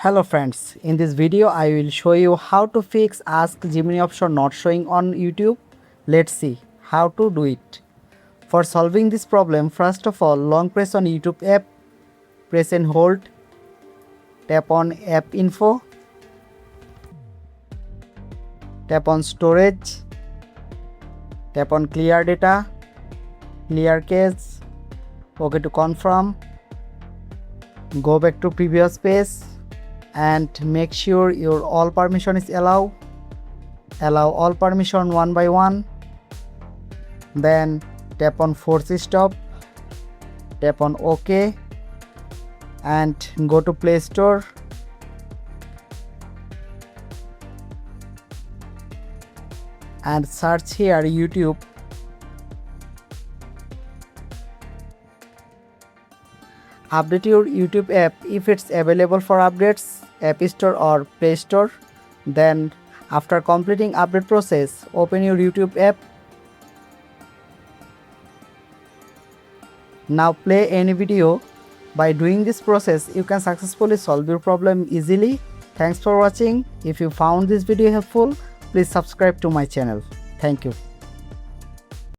Hello friends, in this video I will show you how to fix Ask Gemini option not showing on YouTube. Let's see how to do it. For solving this problem, first of all, long press on YouTube app, press and hold, tap on app info, tap on storage, tap on clear data, clear cache, OK to confirm, go back to previous page and make sure your all permission is allow all permission one by one, then tap on force stop, tap on OK and go to Play Store and search here YouTube. Update your YouTube app if it's available for updates, App Store or Play Store. Then after completing update process, open your YouTube app. Now play any video. By doing this process, you can successfully solve your problem easily. Thanks for watching. If you found this video helpful, please subscribe to my channel. Thank you.